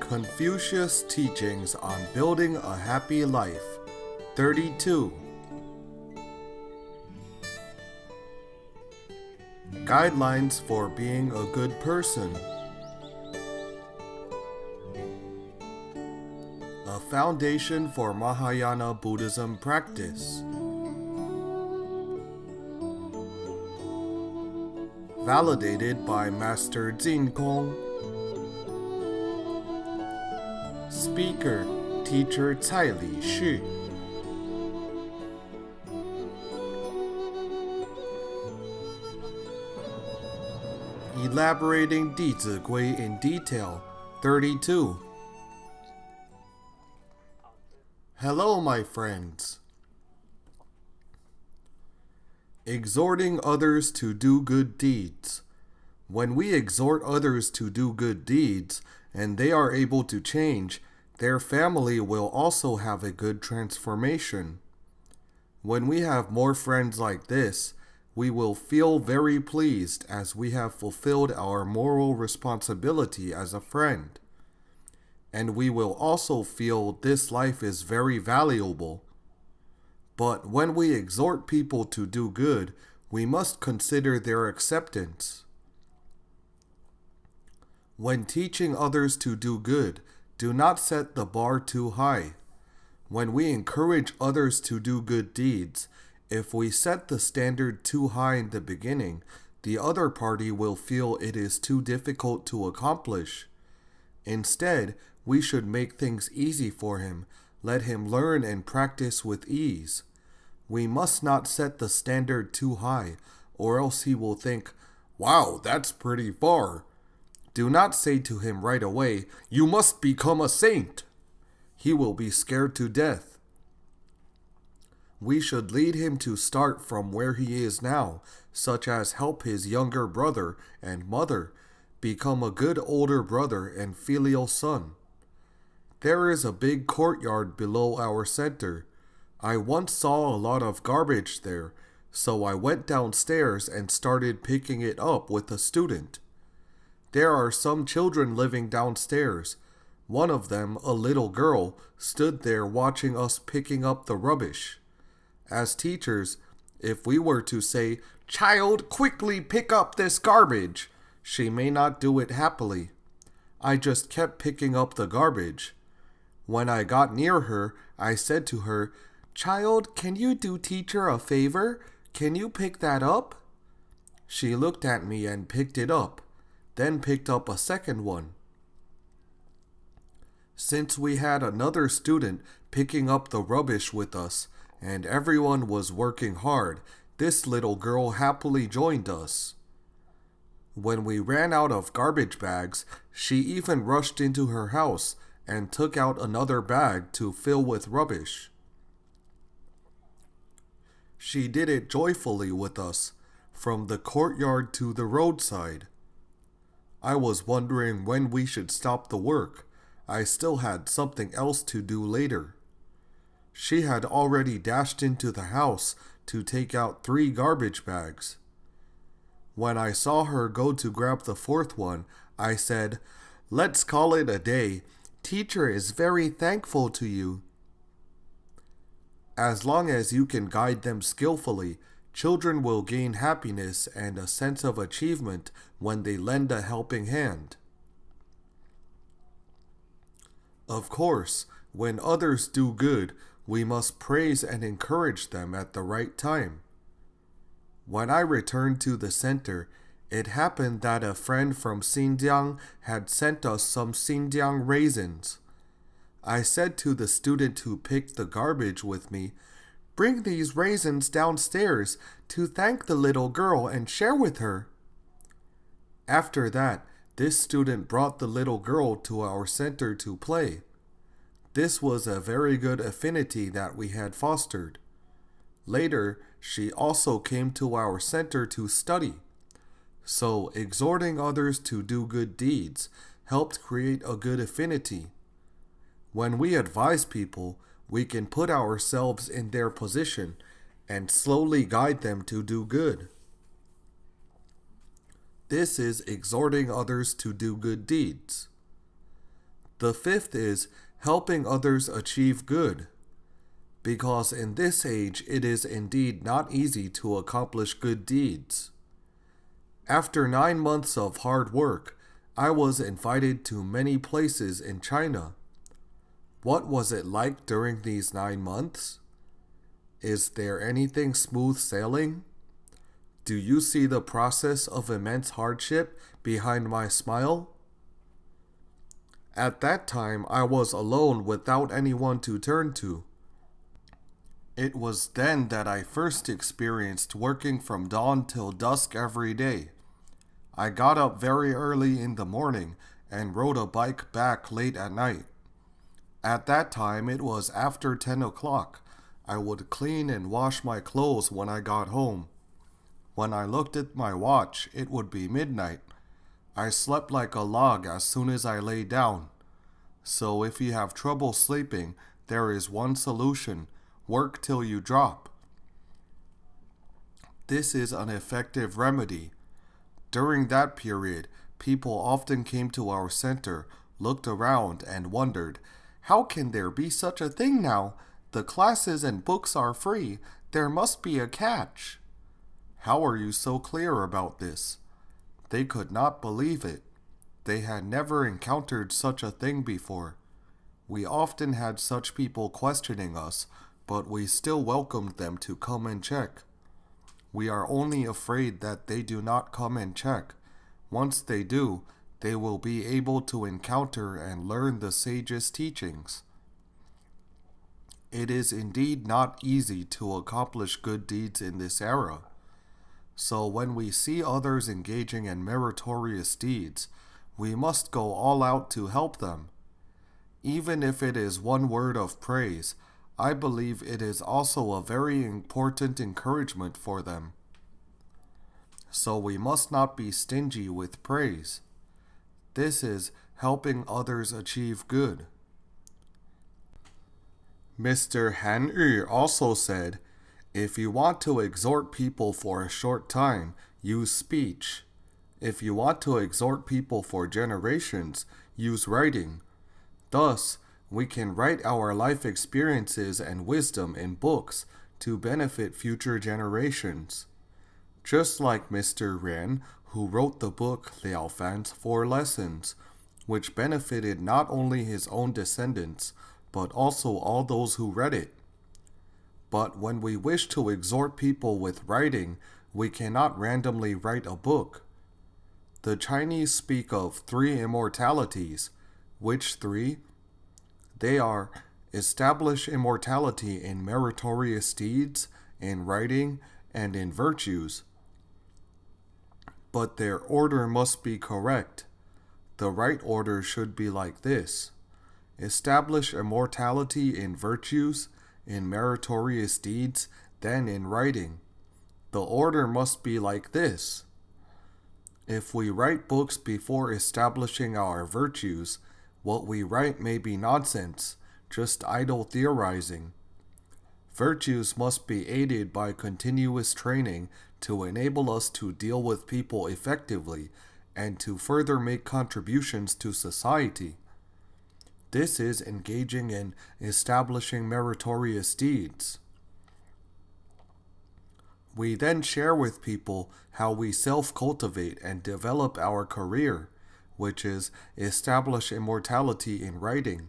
Confucius Teachings on Building a Happy Life, 32. Guidelines for being a good person. A foundation for Mahayana Buddhism practice. Validated by Master Jinkong. Speaker, Teacher Cai Li Shi. Elaborating 弟子规 in detail, 32. Hello, my friends. Exhorting others to do good deeds. When we exhort others to do good deeds, and they are able to change, their family will also have a good transformation. When we have more friends like this, we will feel very pleased as we have fulfilled our moral responsibility as a friend. And we will also feel this life is very valuable. But when we exhort people to do good, we must consider their acceptance. When teaching others to do good, do not set the bar too high. When we encourage others to do good deeds, if we set the standard too high in the beginning, the other party will feel it is too difficult to accomplish. Instead, we should make things easy for him, let him learn and practice with ease. We must not set the standard too high, or else he will think, "Wow, that's pretty far." Do not say to him right away, "You must become a saint." He will be scared to death. We should lead him to start from where he is now, such as help his younger brother and mother become a good older brother and filial son. There is a big courtyard below our center. I once saw a lot of garbage there, so I went downstairs and started picking it up with a student. There are some children living downstairs. One of them, a little girl, stood there watching us picking up the rubbish. As teachers, if we were to say, "Child, quickly pick up this garbage," she may not do it happily. I just kept picking up the garbage. When I got near her, I said to her, "Child, can you do teacher a favor? Can you pick that up?" She looked at me and picked it up, then picked up a second one. Since we had another student picking up the rubbish with us, and everyone was working hard, this little girl happily joined us. When we ran out of garbage bags, she even rushed into her house and took out another bag to fill with rubbish. She did it joyfully with us, from the courtyard to the roadside. I was wondering when we should stop the work. I still had something else to do later. She had already dashed into the house to take out 3 garbage bags. When I saw her go to grab the 4th one, I said, "Let's call it a day. Teacher is very thankful to you." As long as you can guide them skillfully, children will gain happiness and a sense of achievement when they lend a helping hand. Of course, when others do good, we must praise and encourage them at the right time. When I returned to the center, it happened that a friend from Xinjiang had sent us some Xinjiang raisins. I said to the student who picked the garbage with me, "Bring these raisins downstairs to thank the little girl and share with her." After that, this student brought the little girl to our center to play. This was a very good affinity that we had fostered. Later, she also came to our center to study. So, exhorting others to do good deeds helped create a good affinity. When we advise people, we can put ourselves in their position and slowly guide them to do good. This is exhorting others to do good deeds. The fifth is helping others achieve good, because in this age it is indeed not easy to accomplish good deeds. After 9 months of hard work, I was invited to many places in China. What was it like during these 9 months? Is there anything smooth sailing? Do you see the process of immense hardship behind my smile? At that time, I was alone without anyone to turn to. It was then that I first experienced working from dawn till dusk every day. I got up very early in the morning and rode a bike back late at night. At that time, it was after 10 o'clock. I would clean and wash my clothes when I got home. When I looked at my watch, it would be midnight. I slept like a log as soon as I lay down. So if you have trouble sleeping, there is one solution: work till you drop. This is an effective remedy. During that period, people often came to our center, looked around, and wondered, how can there be such a thing now? The classes and books are free. There must be a catch. How are you so clear about this? They could not believe it. They had never encountered such a thing before. We often had such people questioning us, but we still welcomed them to come and check. We are only afraid that they do not come and check. Once they do, they will be able to encounter and learn the sage's teachings. It is indeed not easy to accomplish good deeds in this era. So when we see others engaging in meritorious deeds, we must go all out to help them. Even if it is one word of praise, I believe it is also a very important encouragement for them. So we must not be stingy with praise. This is helping others achieve good. Mr. Han Yu also said, if you want to exhort people for a short time, use speech. If you want to exhort people for generations, use writing. Thus, we can write our life experiences and wisdom in books to benefit future generations. Just like Mr. Ren, who wrote the book Liao Fan's 4 Lessons, which benefited not only his own descendants, but also all those who read it. But when we wish to exhort people with writing, we cannot randomly write a book. The Chinese speak of 3 immortalities. Which 3? They are: establish immortality in meritorious deeds, in writing, and in virtues. But their order must be correct. The right order should be like this: establish immortality in virtues, in meritorious deeds, then in writing. The order must be like this. If we write books before establishing our virtues, what we write may be nonsense, just idle theorizing. Virtues must be aided by continuous training to enable us to deal with people effectively and to further make contributions to society. This is engaging in establishing meritorious deeds. We then share with people how we self-cultivate and develop our career, which is establish immortality in writing.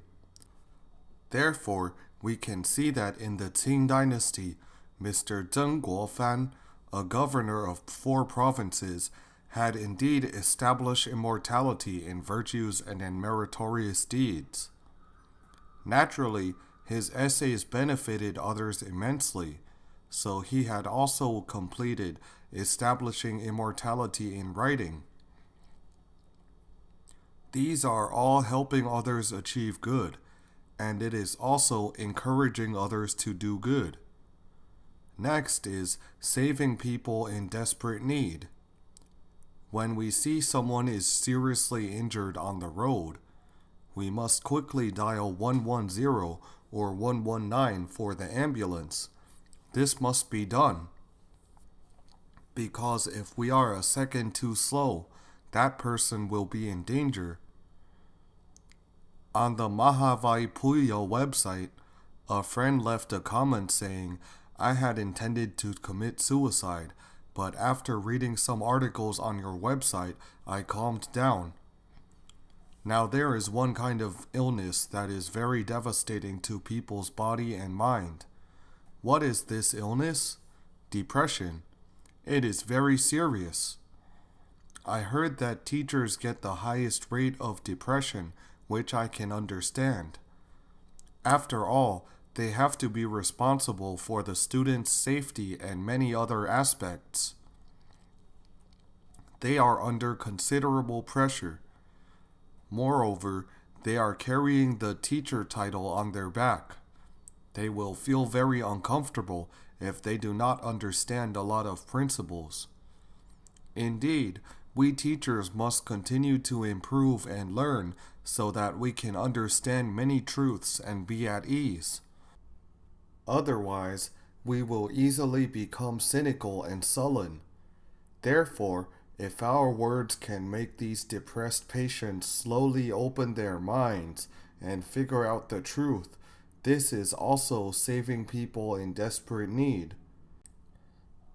Therefore, we can see that in the Qing dynasty, Mr. Zheng Guofan, a governor of 4 provinces, had indeed established immortality in virtues and in meritorious deeds. Naturally, his essays benefited others immensely, so he had also completed establishing immortality in writing. These are all helping others achieve good, and it is also encouraging others to do good. Next is saving people in desperate need. When we see someone is seriously injured on the road, we must quickly dial 110 or 119 for the ambulance. This must be done, because if we are a second too slow, that person will be in danger. On the Mahavaipuya website, a friend left a comment saying, I had intended to commit suicide, but after reading some articles on your website, I calmed down. Now there is one kind of illness that is very devastating to people's body and mind. What is this illness? Depression. It is very serious. I heard that teachers get the highest rate of depression, which I can understand. After all, they have to be responsible for the students' safety and many other aspects. They are under considerable pressure. Moreover, they are carrying the teacher title on their back. They will feel very uncomfortable if they do not understand a lot of principles. Indeed, we teachers must continue to improve and learn so that we can understand many truths and be at ease. Otherwise, we will easily become cynical and sullen. Therefore, if our words can make these depressed patients slowly open their minds and figure out the truth, this is also saving people in desperate need.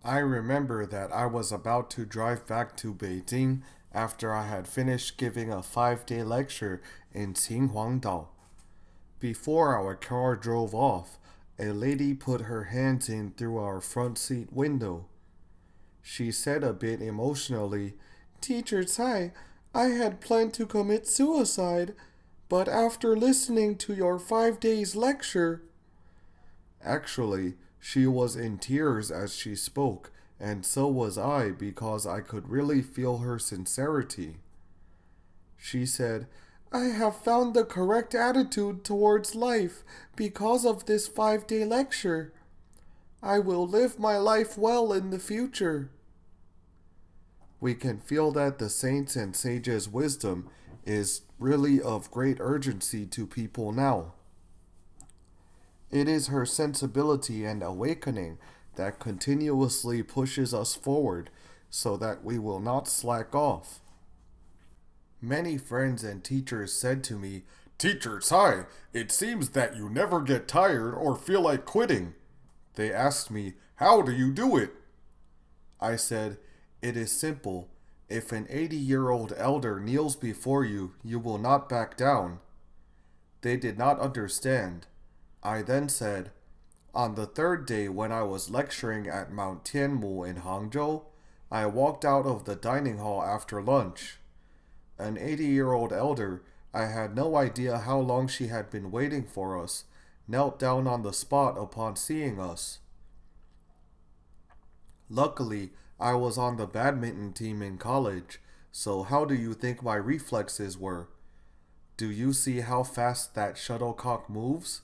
I remember that I was about to drive back to Beijing after I had finished giving a 5-day lecture in Qinghuangdao. Before our car drove off, a lady put her hands in through our front seat window. She said a bit emotionally, Teacher Tsai, I had planned to commit suicide, but after listening to your 5 days lecture... Actually, she was in tears as she spoke, and so was I because I could really feel her sincerity. She said, I have found the correct attitude towards life because of this 5-day lecture. I will live my life well in the future. We can feel that the saints and sages' wisdom is really of great urgency to people now. It is her sensibility and awakening that continuously pushes us forward so that we will not slack off. Many friends and teachers said to me, Teacher Tsai, it seems that you never get tired or feel like quitting. They asked me, how do you do it? I said, it is simple. If an 80-year-old elder kneels before you, you will not back down. They did not understand. I then said, on the 3rd day when I was lecturing at Mount Tianmu in Hangzhou, I walked out of the dining hall after lunch. An 80-year-old elder, I had no idea how long she had been waiting for us, knelt down on the spot upon seeing us. Luckily, I was on the badminton team in college, so how do you think my reflexes were? Do you see how fast that shuttlecock moves?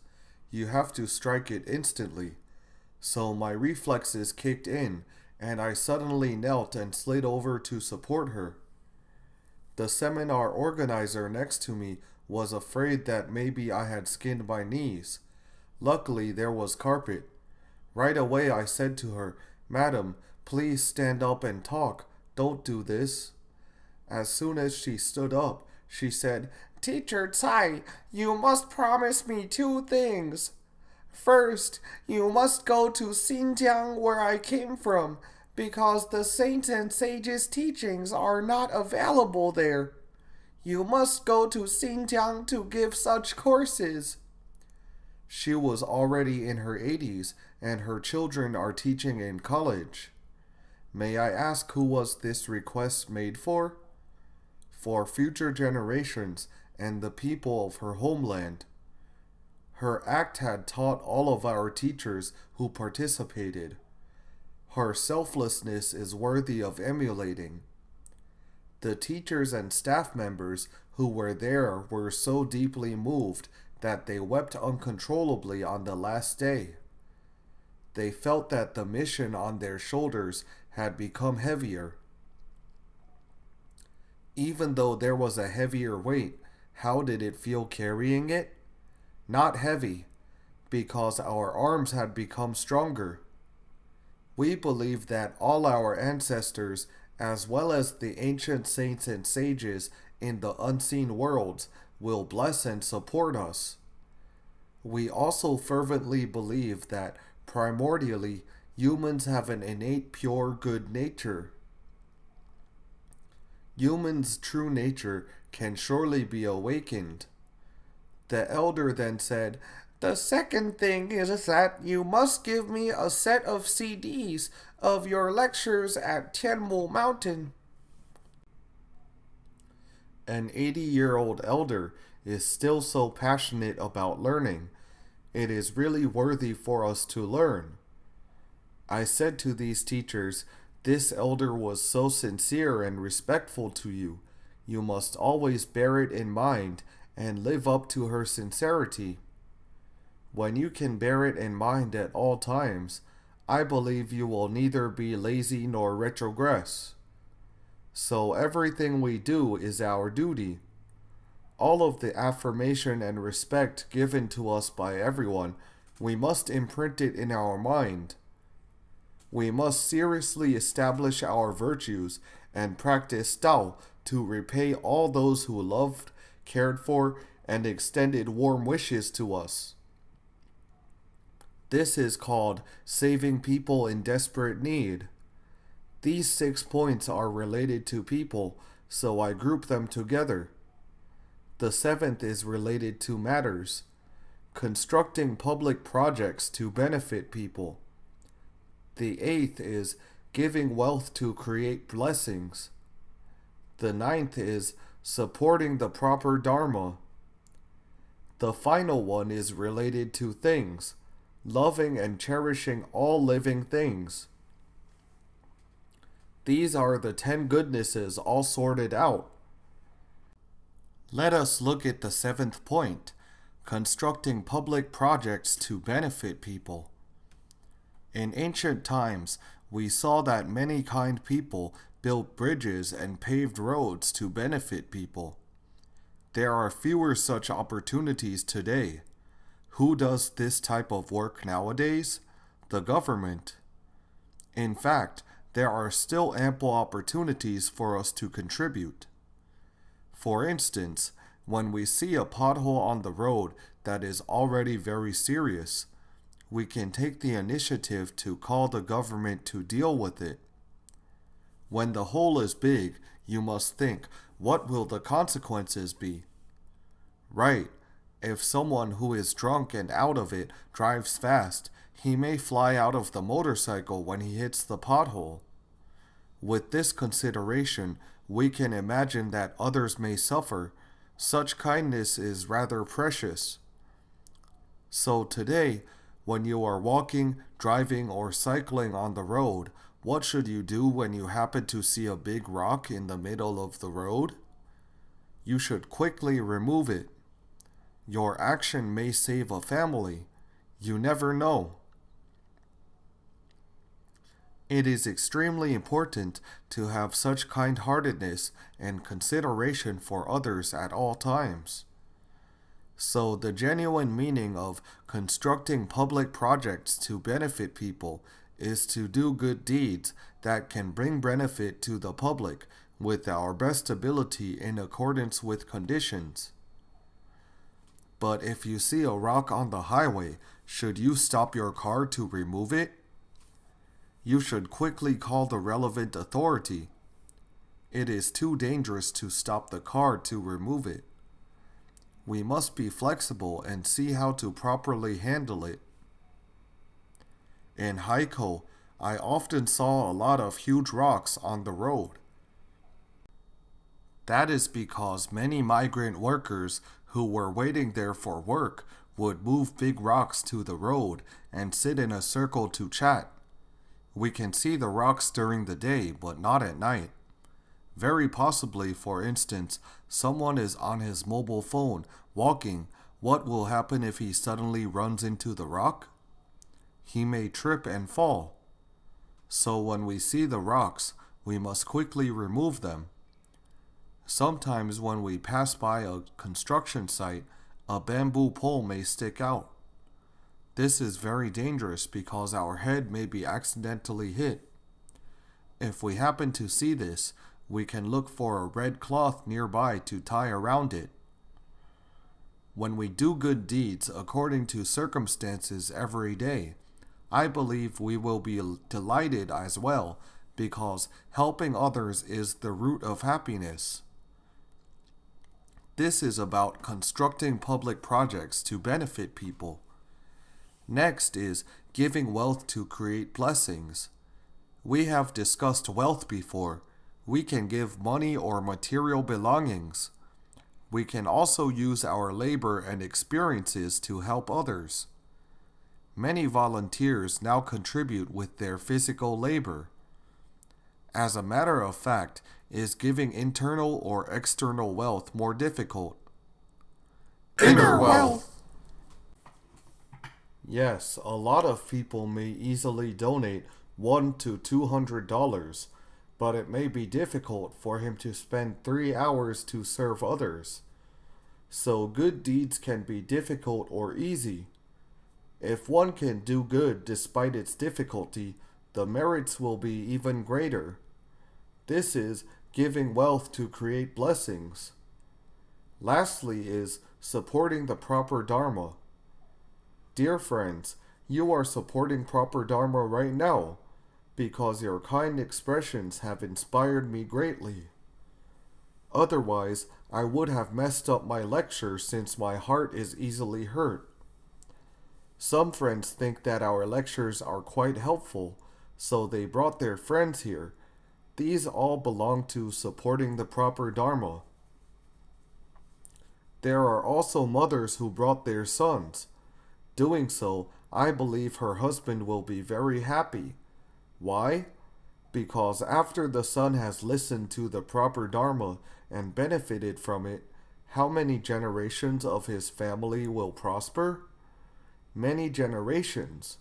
You have to strike it instantly. So my reflexes kicked in, and I suddenly knelt and slid over to support her. The seminar organizer next to me was afraid that maybe I had skinned my knees. Luckily, there was carpet. Right away I said to her, Madam, please stand up and talk. Don't do this. As soon as she stood up, she said, Teacher Tsai, you must promise me 2 things. First, you must go to Xinjiang where I came from, because the saints and sages' teachings are not available there. You must go to Xinjiang to give such courses. She was already in her 80s, and her children are teaching in college. May I ask who was this request made for? For future generations and the people of her homeland. Her act had taught all of our teachers who participated. Her selflessness is worthy of emulating. The teachers and staff members who were there were so deeply moved that they wept uncontrollably on the last day. They felt that the mission on their shoulders had become heavier. Even though there was a heavier weight, how did it feel carrying it? Not heavy, because our arms had become stronger. We believe that all our ancestors, as well as the ancient saints and sages in the unseen worlds, will bless and support us. We also fervently believe that primordially humans have an innate pure good nature. Humans' true nature can surely be awakened. The elder then said, "The second thing is that you must give me a set of CDs of your lectures at Tianmu Mountain." An 80-year-old elder is still so passionate about learning. It is really worthy for us to learn. I said to these teachers, "This elder was so sincere and respectful to you. You must always bear it in mind and live up to her sincerity. When you can bear it in mind at all times, I believe you will neither be lazy nor retrogress. So everything we do is our duty. All of the affirmation and respect given to us by everyone, we must imprint it in our mind. We must seriously establish our virtues and practice Tao to repay all those who loved, cared for, and extended warm wishes to us. This is called saving people in desperate need. These 6 points are related to people, so I group them together. The 7th is related to matters, constructing public projects to benefit people. The 8th is giving wealth to create blessings. The 9th is supporting the proper Dharma. The final one is related to things, loving and cherishing all living things. These are the 10 goodnesses all sorted out. Let us look at the 7th point, constructing public projects to benefit people. In ancient times, we saw that many kind people built bridges and paved roads to benefit people. There are fewer such opportunities today. Who does this type of work nowadays? The government. In fact, there are still ample opportunities for us to contribute. For instance, when we see a pothole on the road that is already very serious, we can take the initiative to call the government to deal with it. When the hole is big, you must think, what will the consequences be? Right, if someone who is drunk and out of it drives fast, he may fly out of the motorcycle when he hits the pothole. With this consideration, we can imagine that others may suffer. Such kindness is rather precious. So today, when you are walking, driving, or cycling on the road, what should you do when you happen to see a big rock in the middle of the road? You should quickly remove it. Your action may save a family. You never know. It is extremely important to have such kind-heartedness and consideration for others at all times. So the genuine meaning of constructing public projects to benefit people is to do good deeds that can bring benefit to the public with our best ability in accordance with conditions. But if you see a rock on the highway, should you stop your car to remove it? You should quickly call the relevant authority. It is too dangerous to stop the car to remove it. We must be flexible and see how to properly handle it. In Haikou, I often saw a lot of huge rocks on the road. That is because many migrant workers who were waiting there for work would move big rocks to the road and sit in a circle to chat. We can see the rocks during the day, but not at night. Very possibly, for instance, someone is on his mobile phone, walking. What will happen if he suddenly runs into the rock? He may trip and fall. So when we see the rocks, we must quickly remove them. Sometimes when we pass by a construction site, a bamboo pole may stick out. This is very dangerous because our head may be accidentally hit. If we happen to see this, we can look for a red cloth nearby to tie around it. When we do good deeds according to circumstances every day, I believe we will be delighted as well, because helping others is the root of happiness. This is about constructing public projects to benefit people. Next is giving wealth to create blessings. We have discussed wealth before. We can give money or material belongings. We can also use our labor and experiences to help others. Many volunteers now contribute with their physical labor. As a matter of fact, is giving internal or external wealth more difficult? Inner wealth. Yes, a lot of people may easily donate $1 to $200, but it may be difficult for him to spend 3 hours to serve others. So good deeds can be difficult or easy. If one can do good despite its difficulty, the merits will be even greater. This is giving wealth to create blessings. Lastly is supporting the proper Dharma. Dear friends, you are supporting proper Dharma right now, because your kind expressions have inspired me greatly. Otherwise, I would have messed up my lecture since my heart is easily hurt. Some friends think that our lectures are quite helpful, so they brought their friends here. These all belong to supporting the proper Dharma. There are also mothers who brought their sons. Doing so, I believe her husband will be very happy. Why? Because after the son has listened to the proper Dharma and benefited from it, how many generations of his family will prosper? Many generations.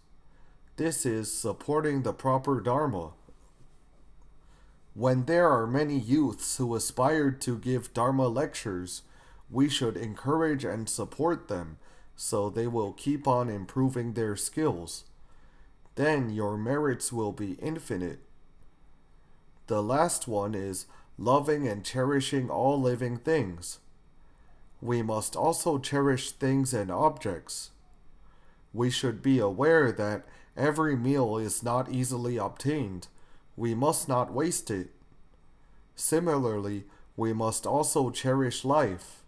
This is supporting the proper Dharma. When there are many youths who aspire to give Dharma lectures, we should encourage and support them so they will keep on improving their skills. Then your merits will be infinite. The last one is loving and cherishing all living things. We must also cherish things and objects. We should be aware that every meal is not easily obtained. We must not waste it. Similarly, we must also cherish life.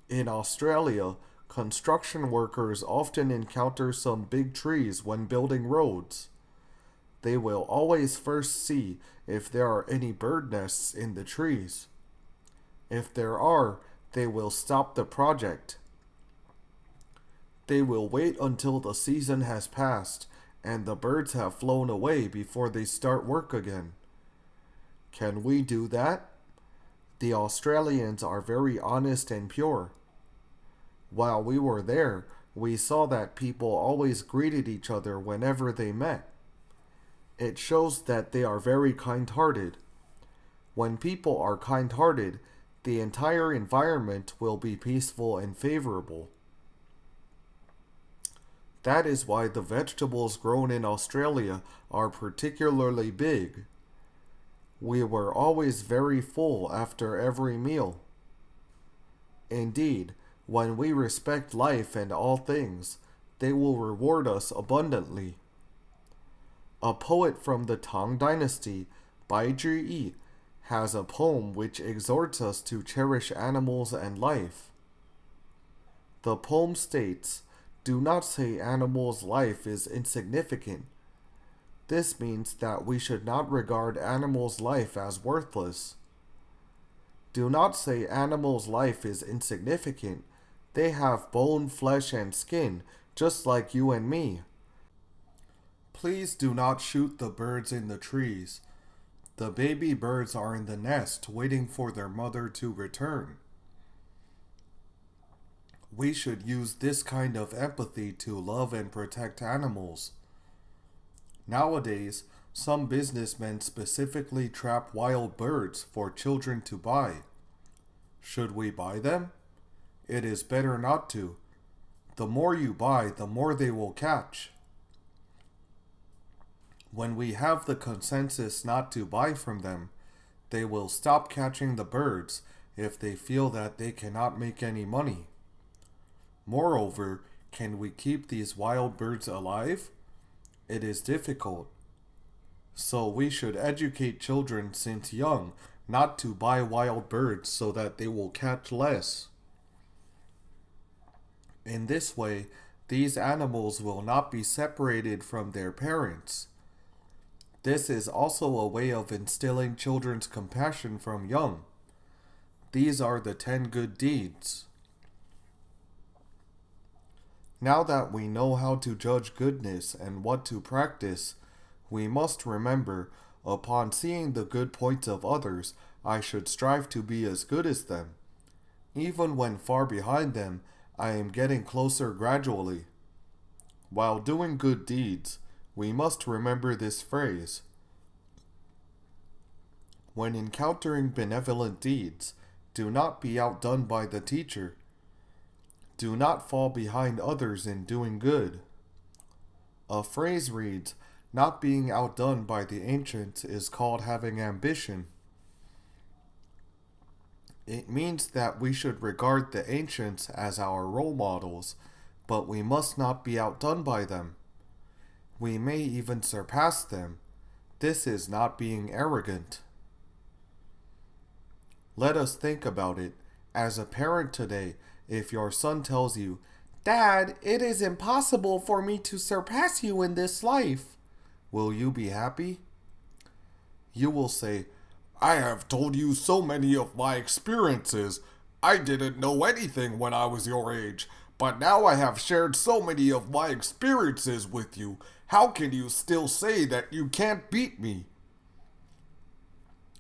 In Australia, construction workers often encounter some big trees when building roads. They will always first see if there are any bird nests in the trees. If there are, they will stop the project. They will wait until the season has passed and the birds have flown away before they start work again. Can we do that? The Australians are very honest and pure. While we were there, we saw that people always greeted each other whenever they met. It shows that they are very kind-hearted. When people are kind-hearted, the entire environment will be peaceful and favorable. That is why the vegetables grown in Australia are particularly big. We were always very full after every meal. Indeed, when we respect life and all things, they will reward us abundantly. A poet from the Tang Dynasty, Bai Zhi, has a poem which exhorts us to cherish animals and life. The poem states, "Do not say animals' life is insignificant." This means that we should not regard animals' life as worthless. Do not say animals' life is insignificant. They have bone, flesh, and skin, just like you and me. Please do not shoot the birds in the trees. The baby birds are in the nest waiting for their mother to return. We should use this kind of empathy to love and protect animals. Nowadays, some businessmen specifically trap wild birds for children to buy. Should we buy them? It is better not to. The more you buy, the more they will catch. When we have the consensus not to buy from them, they will stop catching the birds if they feel that they cannot make any money. Moreover, can we keep these wild birds alive? It is difficult. So we should educate children since young not to buy wild birds so that they will catch less. In this way, these animals will not be separated from their parents. This is also a way of instilling children's compassion from young. These are the 10 good deeds. Now that we know how to judge goodness and what to practice, we must remember, upon seeing the good points of others, I should strive to be as good as them. Even when far behind them, I am getting closer gradually. While doing good deeds, we must remember this phrase. When encountering benevolent deeds, do not be outdone by the teacher. Do not fall behind others in doing good. A phrase reads, not being outdone by the ancients is called having ambition. It means that we should regard the ancients as our role models, but we must not be outdone by them. We may even surpass them. This is not being arrogant. Let us think about it. As a parent today, if your son tells you, "Dad, it is impossible for me to surpass you in this life," will you be happy? You will say, "I have told you so many of my experiences. I didn't know anything when I was your age, but now I have shared so many of my experiences with you. How can you still say that you can't beat me?"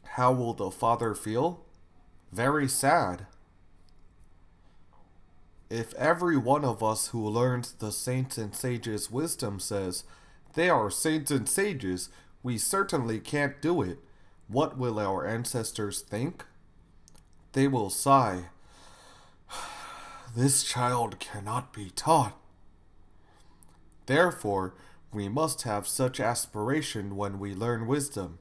How will the father feel? Very sad. If every one of us who learns the saints and sages' wisdom says, "They are saints and sages, we certainly can't do it," what will our ancestors think? They will sigh, "This child cannot be taught." Therefore, we must have such aspiration when we learn wisdom.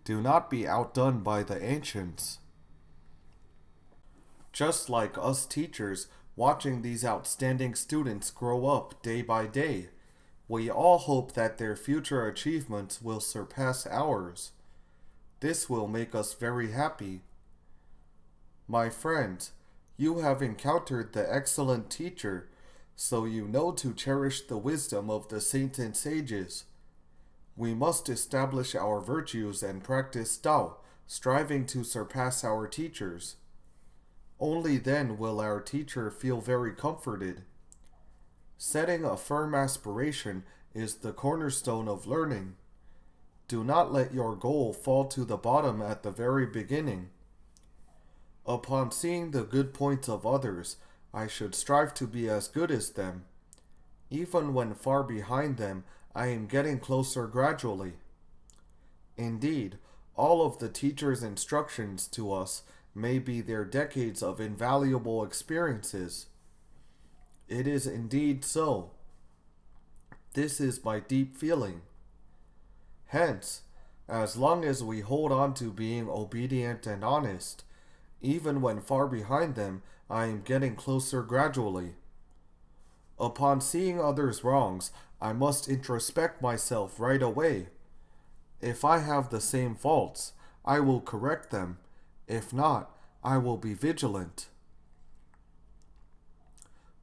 Do not be outdone by the ancients. Just like us teachers, watching these outstanding students grow up day by day, we all hope that their future achievements will surpass ours. This will make us very happy. My friends, you have encountered the excellent teacher, so you know to cherish the wisdom of the saints and sages. We must establish our virtues and practice Tao, striving to surpass our teachers. Only then will our teacher feel very comforted. Setting a firm aspiration is the cornerstone of learning. Do not let your goal fall to the bottom at the very beginning. Upon seeing the good points of others, I should strive to be as good as them. Even when far behind them, I am getting closer gradually. Indeed, all of the teacher's instructions to us may be their decades of invaluable experiences. It is indeed so. This is my deep feeling. Hence, as long as we hold on to being obedient and honest, even when far behind them, I am getting closer gradually. Upon seeing others' wrongs, I must introspect myself right away. If I have the same faults, I will correct them. If not, I will be vigilant.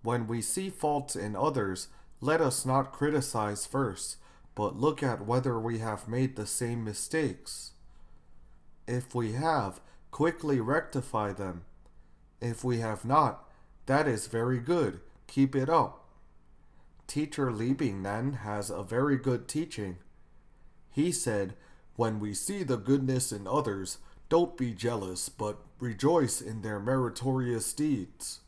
When we see faults in others, let us not criticize first, but look at whether we have made the same mistakes. If we have, quickly rectify them. If we have not, that is very good. Keep it up. Teacher Li Bingnan has a very good teaching. He said, "When we see the goodness in others, don't be jealous, but rejoice in their meritorious deeds.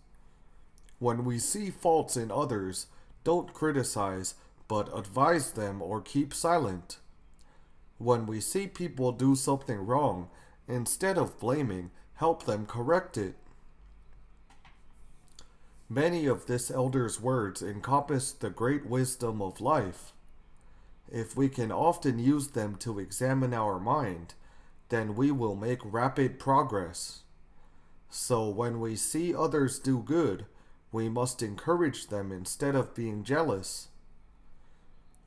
When we see faults in others, don't criticize, but advise them or keep silent. When we see people do something wrong, instead of blaming, help them correct it." Many of this elder's words encompass the great wisdom of life. If we can often use them to examine our mind, then we will make rapid progress. So when we see others do good, We must encourage them instead of being jealous.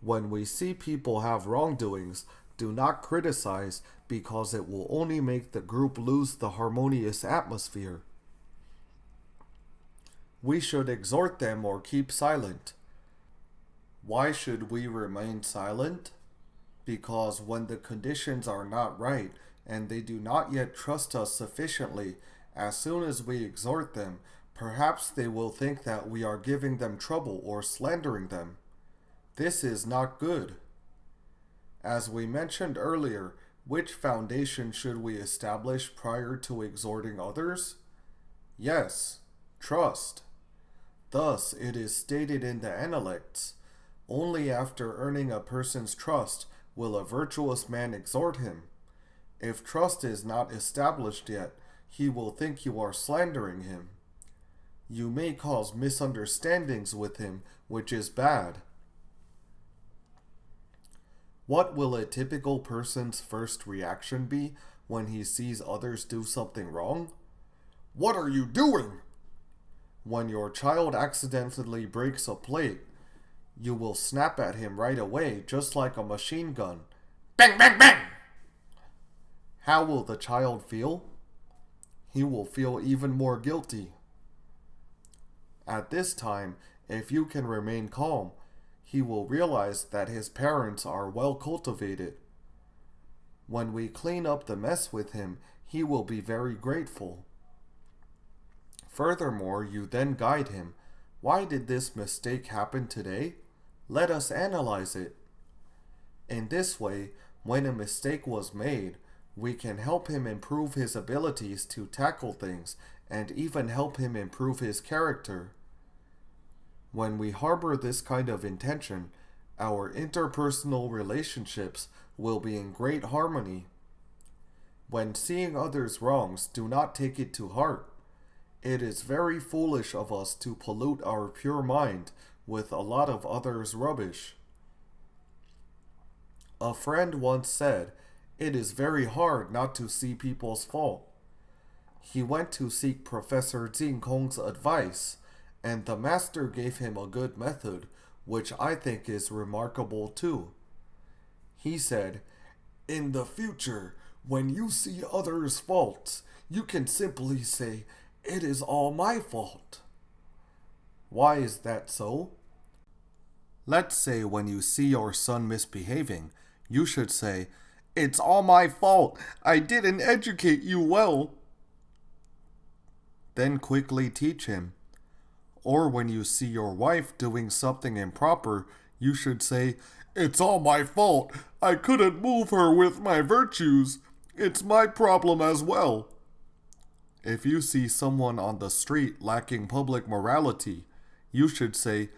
When we see people have wrongdoings, do not criticize because it will only make the group lose the harmonious atmosphere. We should exhort them or keep silent. Why should we remain silent? Because when the conditions are not right and they do not yet trust us sufficiently, as soon as we exhort them, perhaps they will think that we are giving them trouble or slandering them. This is not good. As we mentioned earlier, which foundation should we establish prior to exhorting others? Yes, trust. Thus, it is stated in the Analects, only after earning a person's trust will a virtuous man exhort him. If trust is not established yet, he will think you are slandering him. You may cause misunderstandings with him, which is bad. What will a typical person's first reaction be when he sees others do something wrong? What are you doing? When your child accidentally breaks a plate, you will snap at him right away, just like a machine gun. Bang, bang, bang! How will the child feel? He will feel even more guilty. At this time, if you can remain calm, he will realize that his parents are well cultivated. When we clean up the mess with him, he will be very grateful. Furthermore, you then guide him. Why did this mistake happen today? Let us analyze it. In this way, when a mistake was made, we can help him improve his abilities to tackle things and even help him improve his character. When we harbor this kind of intention, our interpersonal relationships will be in great harmony. When seeing others' wrongs, do not take it to heart. It is very foolish of us to pollute our pure mind with a lot of others' rubbish. A friend once said, "It is very hard not to see people's fault." He went to seek Professor Jing Kong's advice, and the master gave him a good method, which I think is remarkable too. He said, "In the future, when you see others' faults, you can simply say, 'It is all my fault.'" Why is that so? Let's say when you see your son misbehaving, you should say, "It's all my fault. I didn't educate you well." Then quickly teach him. Or when you see your wife doing something improper, you should say, "It's all my fault. I couldn't move her with my virtues. It's my problem as well." If you see someone on the street lacking public morality, you should say,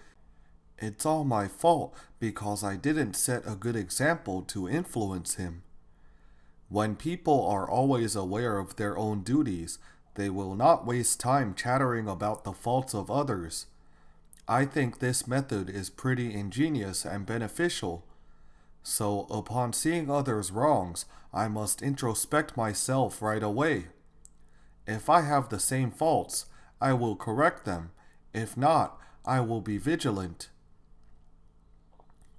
"It's all my fault because I didn't set a good example to influence him." When people are always aware of their own duties, they will not waste time chattering about the faults of others. I think this method is pretty ingenious and beneficial. So, upon seeing others' wrongs, I must introspect myself right away. If I have the same faults, I will correct them. If not, I will be vigilant.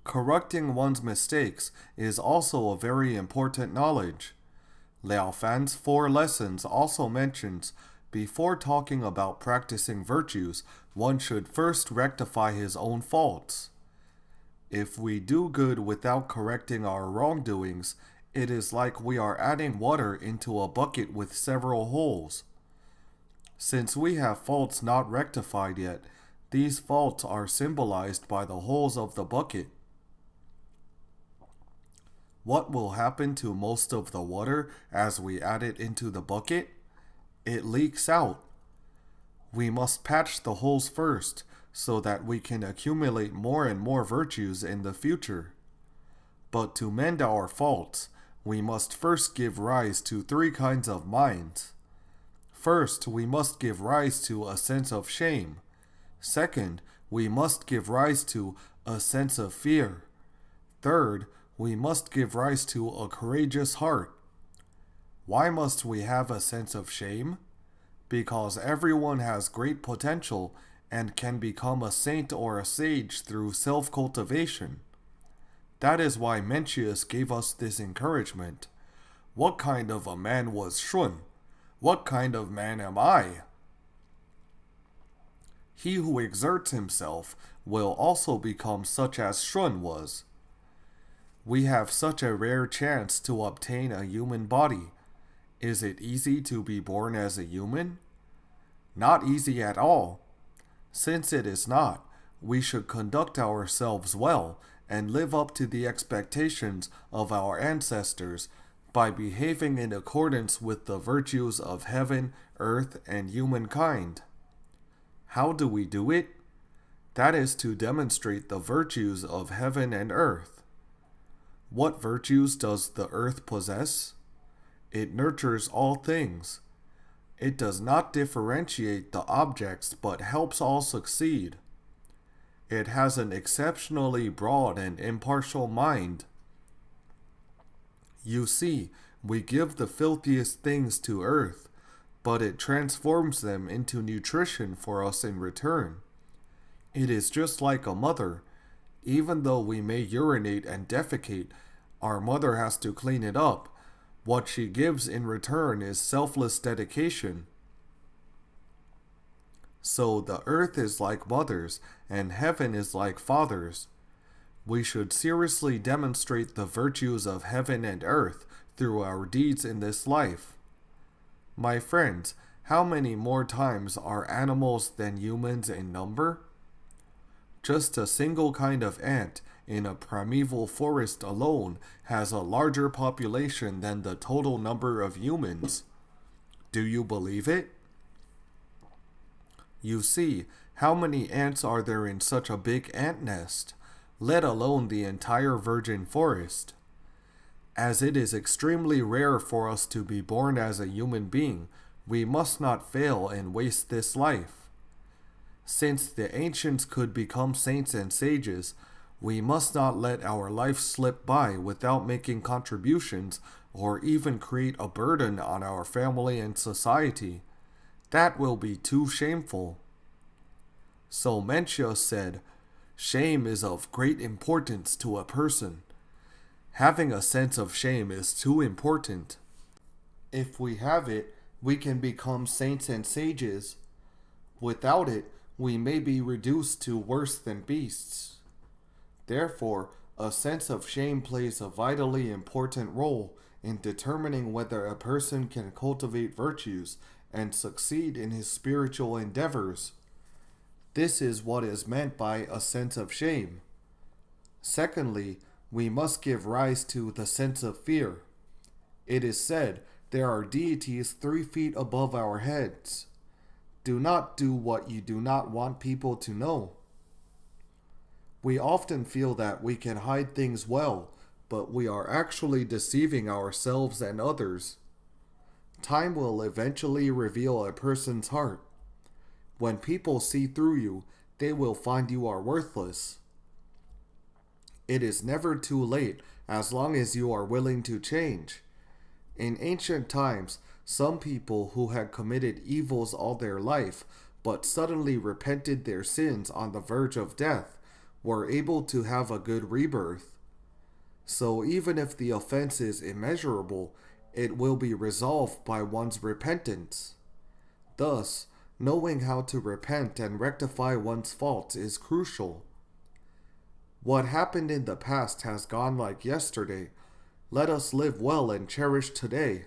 Correcting one's mistakes is also a very important knowledge. Liao Fan's 4 lessons also mentions, before talking about practicing virtues, one should first rectify his own faults. If we do good without correcting our wrongdoings, it is like we are adding water into a bucket with several holes. Since we have faults not rectified yet, these faults are symbolized by the holes of the bucket. What will happen to most of the water as we add it into the bucket? It leaks out. We must patch the holes first, so that we can accumulate more and more virtues in the future. But to mend our faults, we must first give rise to 3 kinds of minds. First, we must give rise to a sense of shame. Second, we must give rise to a sense of fear. Third, we must give rise to a courageous heart. Why must we have a sense of shame? Because everyone has great potential, and can become a saint or a sage through self-cultivation. That is why Mencius gave us this encouragement. What kind of a man was Shun? What kind of man am I? He who exerts himself will also become such as Shun was. We have such a rare chance to obtain a human body. Is it easy to be born as a human? Not easy at all. Since it is not, we should conduct ourselves well and live up to the expectations of our ancestors by behaving in accordance with the virtues of heaven, earth, and humankind. How do we do it? That is to demonstrate the virtues of heaven and earth. What virtues does the earth possess? It nurtures all things. It does not differentiate the objects but helps all succeed. It has an exceptionally broad and impartial mind. You see, we give the filthiest things to earth, but it transforms them into nutrition for us in return. It is just like a mother. Even though we may urinate and defecate, our mother has to clean it up. What she gives in return is selfless dedication. So the earth is like mothers, and heaven is like fathers. We should seriously demonstrate the virtues of heaven and earth through our deeds in this life. My friends, how many more times are animals than humans in number? Just a single kind of ant in a primeval forest alone has a larger population than the total number of humans. Do you believe it? You see, how many ants are there in such a big ant nest, let alone the entire virgin forest? As it is extremely rare for us to be born as a human being, we must not fail and waste this life. Since the ancients could become saints and sages, we must not let our life slip by without making contributions or even create a burden on our family and society. That will be too shameful. So Mencius said, shame is of great importance to a person. Having a sense of shame is too important. If we have it, we can become saints and sages. Without it, we may be reduced to worse than beasts. Therefore, a sense of shame plays a vitally important role in determining whether a person can cultivate virtues and succeed in his spiritual endeavors. This is what is meant by a sense of shame. Secondly, we must give rise to the sense of fear. It is said, there are deities 3 feet above our heads. Do not do what you do not want people to know. We often feel that we can hide things well, but we are actually deceiving ourselves and others. Time will eventually reveal a person's heart. When people see through you, they will find you are worthless. It is never too late as long as you are willing to change. In ancient times, some people who had committed evils all their life, but suddenly repented their sins on the verge of death, were able to have a good rebirth. So even if the offense is immeasurable, it will be resolved by one's repentance. Thus, knowing how to repent and rectify one's faults is crucial. What happened in the past has gone like yesterday. Let us live well and cherish today.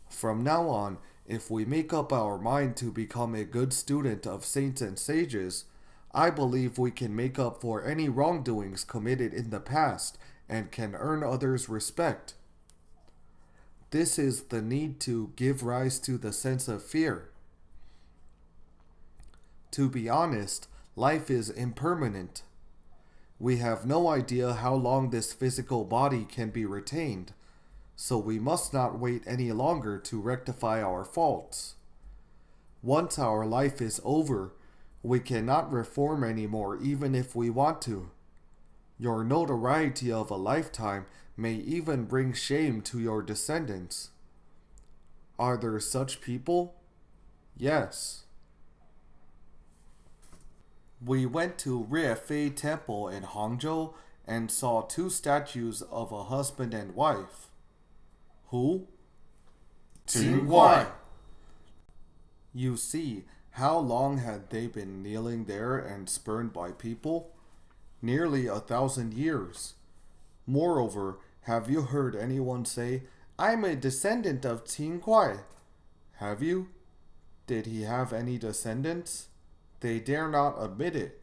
From now on, if we make up our mind to become a good student of saints and sages, I believe we can make up for any wrongdoings committed in the past and can earn others' respect. This is the need to give rise to the sense of fear. To be honest, life is impermanent. We have no idea how long this physical body can be retained, so we must not wait any longer to rectify our faults. Once our life is over, we cannot reform anymore even if we want to. Your notoriety of a lifetime may even bring shame to your descendants. Are there such people? Yes. We went to Riefei Temple in Hangzhou and saw 2 statues of a husband and wife. Who? 勤快. You see, how long had they been kneeling there and spurned by people? Nearly 1,000 years. Moreover, have you heard anyone say, I'm a descendant of Qin Kuai? Have you? Did he have any descendants? They dare not admit it.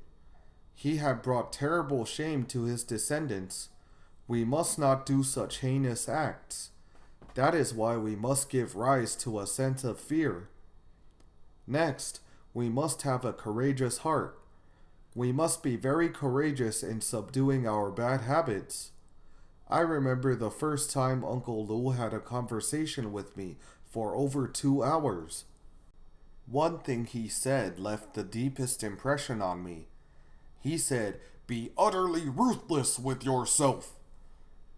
He had brought terrible shame to his descendants. We must not do such heinous acts. That is why we must give rise to a sense of fear. Next, we must have a courageous heart. We must be very courageous in subduing our bad habits. I remember the first time Uncle Lu had a conversation with me for over 2 hours. One thing he said left the deepest impression on me. He said, "Be utterly ruthless with yourself."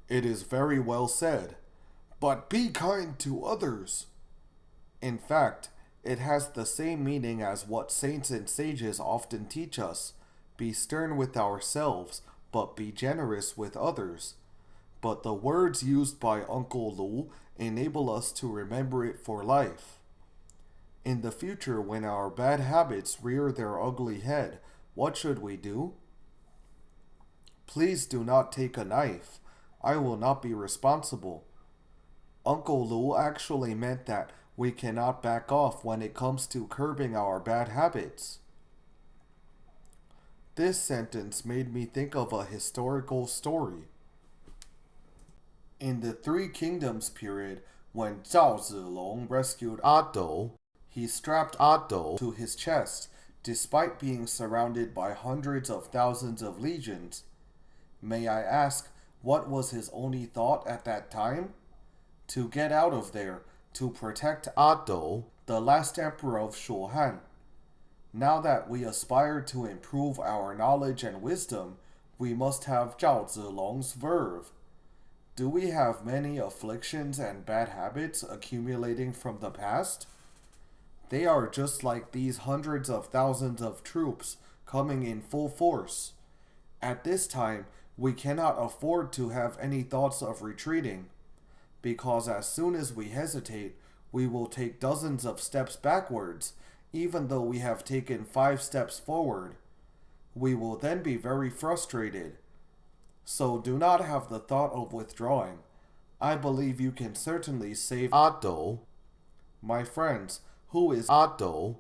It is very well said, but be kind to others. In fact, it has the same meaning as what saints and sages often teach us. Be stern with ourselves, but be generous with others. But the words used by Uncle Lu enable us to remember it for life. In the future, when our bad habits rear their ugly head, what should we do? Please do not take a knife. I will not be responsible. Uncle Lu actually meant that we cannot back off when it comes to curbing our bad habits. This sentence made me think of a historical story. In the Three Kingdoms period, when Zhao Zilong rescued A Dou, he strapped A Dou to his chest, despite being surrounded by hundreds of thousands of legions. May I ask, what was his only thought at that time? To get out of there, to protect A Dou, the last emperor of Shuhan. Now that we aspire to improve our knowledge and wisdom, we must have Zhao Zilong's verve. Do we have many afflictions and bad habits accumulating from the past? They are just like these hundreds of thousands of troops coming in full force. At this time, we cannot afford to have any thoughts of retreating, because as soon as we hesitate, we will take dozens of steps backwards, even though we have taken 5 steps forward. We will then be very frustrated. So do not have the thought of withdrawing. I believe you can certainly save A Dou. My friends, who is A Dou?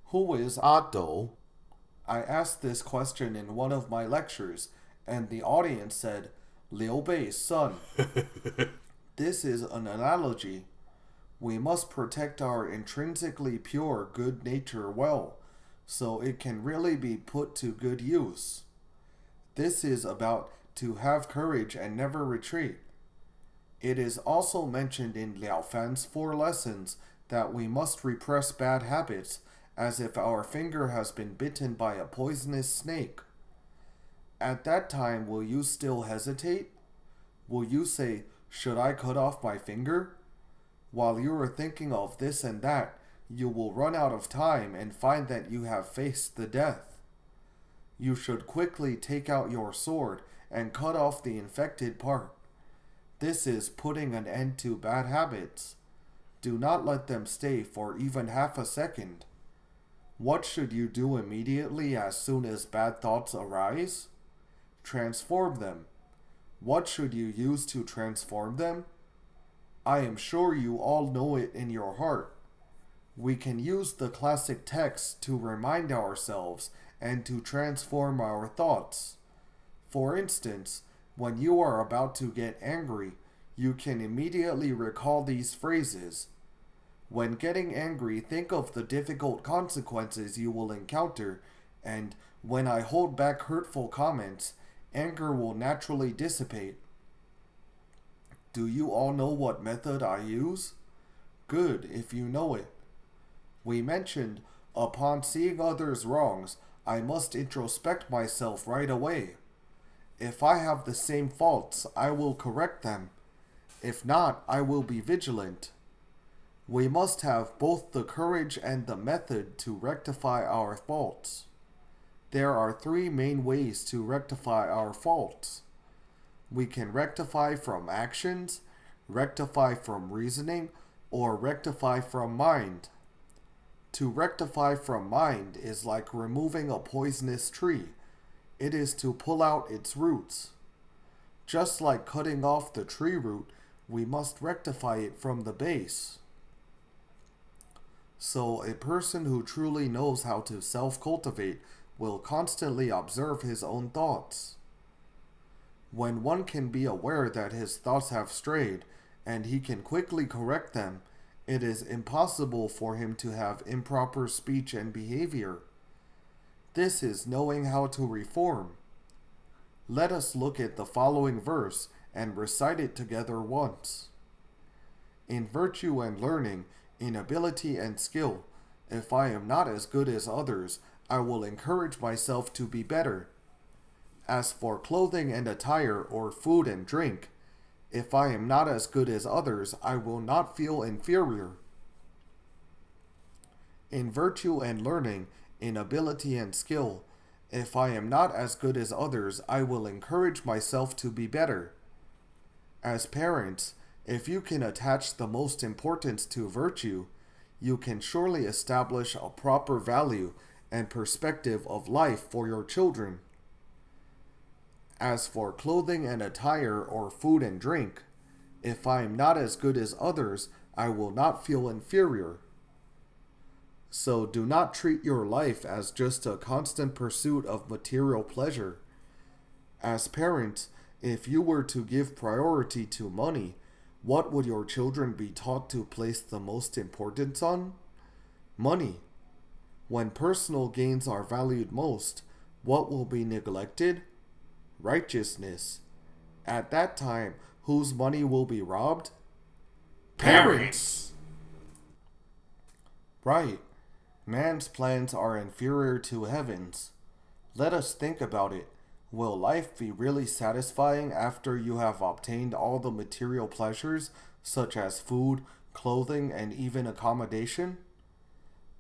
Who is A Dou? I asked this question in one of my lectures, and the audience said, Liu Bei's son. This is an analogy. We must protect our intrinsically pure good nature well, so it can really be put to good use. This is about to have courage and never retreat. It is also mentioned in Liao Fan's 4 lessons that we must repress bad habits as if our finger has been bitten by a poisonous snake. At that time, will you still hesitate? Will you say, should I cut off my finger? While you are thinking of this and that, you will run out of time and find that you have faced the death. You should quickly take out your sword and cut off the infected part. This is putting an end to bad habits. Do not let them stay for even half a second. What should you do immediately as soon as bad thoughts arise? Transform them. What should you use to transform them? I am sure you all know it in your heart. We can use the classic text to remind ourselves and to transform our thoughts. For instance, when you are about to get angry, you can immediately recall these phrases. When getting angry, think of the difficult consequences you will encounter, and when I hold back hurtful comments, anger will naturally dissipate. Do you all know what method I use? Good, if you know it. We mentioned, upon seeing others' wrongs, I must introspect myself right away. If I have the same faults, I will correct them. If not, I will be vigilant. We must have both the courage and the method to rectify our faults. There are three main ways to rectify our faults. We can rectify from actions, rectify from reasoning, or rectify from mind. To rectify from mind is like removing a poisonous tree. It is to pull out its roots. Just like cutting off the tree root, we must rectify it from the base. So a person who truly knows how to self-cultivate will constantly observe his own thoughts. When one can be aware that his thoughts have strayed, and he can quickly correct them, it is impossible for him to have improper speech and behavior. This is knowing how to reform. Let us look at the following verse and recite it together once. In virtue and learning, in ability and skill, if I am not as good as others, I will encourage myself to be better. As for clothing and attire, or food and drink, if I am not as good as others, I will not feel inferior. In virtue and learning, in ability and skill, if I am not as good as others, I will encourage myself to be better. As parents, if you can attach the most importance to virtue, you can surely establish a proper value and perspective of life for your children. As for clothing and attire, or food and drink, if I am not as good as others, I will not feel inferior. So do not treat your life as just a constant pursuit of material pleasure. As parents, if you were to give priority to money, what would your children be taught to place the most importance on? Money. When personal gains are valued most, what will be neglected? Righteousness. At that time, whose money will be robbed? Parents. Right. Man's plans are inferior to heaven's. Let us think about it. Will life be really satisfying after you have obtained all the material pleasures, such as food, clothing, and even accommodation?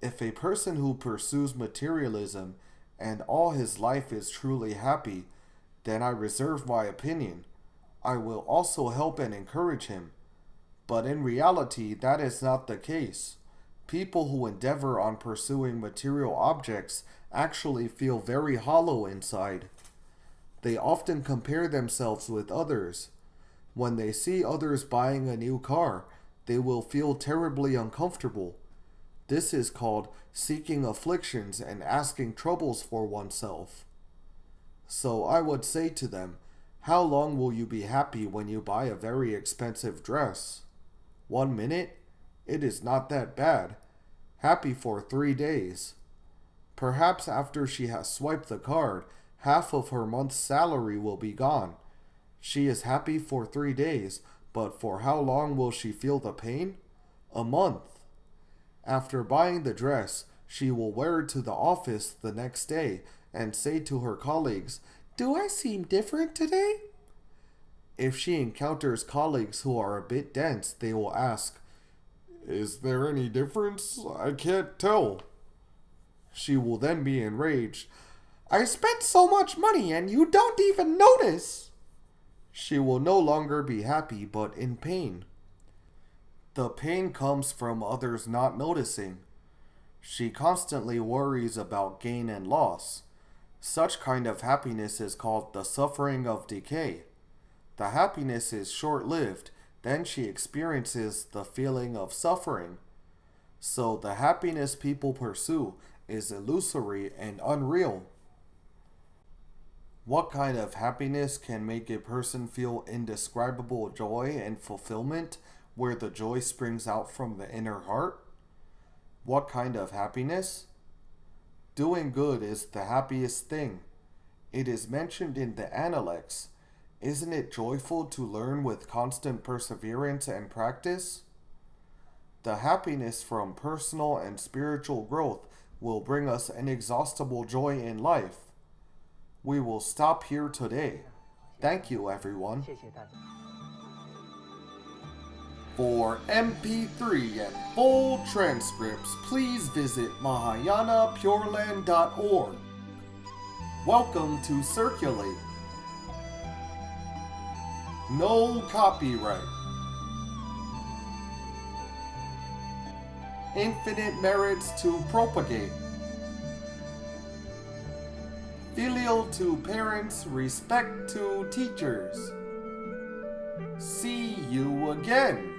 If a person who pursues materialism and all his life is truly happy, then I reserve my opinion. I will also help and encourage him. But in reality, that is not the case. People who endeavor on pursuing material objects actually feel very hollow inside. They often compare themselves with others. When they see others buying a new car, they will feel terribly uncomfortable. This is called seeking afflictions and asking troubles for oneself. So I would say to them, how long will you be happy when you buy a very expensive dress? 1 minute? It is not that bad. Happy for 3 days. Perhaps after she has swiped the card, half of her month's salary will be gone. She is happy for 3 days, but for how long will she feel the pain? A month. After buying the dress, she will wear it to the office the next day and say to her colleagues, "Do I seem different today?" If she encounters colleagues who are a bit dense, they will ask, "Is there any difference? I can't tell." She will then be enraged. "I spent so much money and you don't even notice." She will no longer be happy but in pain. The pain comes from others not noticing. She constantly worries about gain and loss. Such kind of happiness is called the suffering of decay. The happiness is short-lived, then she experiences the feeling of suffering. So the happiness people pursue is illusory and unreal. What kind of happiness can make a person feel indescribable joy and fulfillment, where the joy springs out from the inner heart? What kind of happiness? Doing good is the happiest thing. It is mentioned in the Analects. Isn't it joyful to learn with constant perseverance and practice? The happiness from personal and spiritual growth will bring us inexhaustible joy in life. We will stop here today. Thank you, everyone. For MP3 and full transcripts, please visit MahayanaPureland.org. Welcome to Circulate. No copyright. Infinite merits to propagate. Filial to parents, respect to teachers. See you again.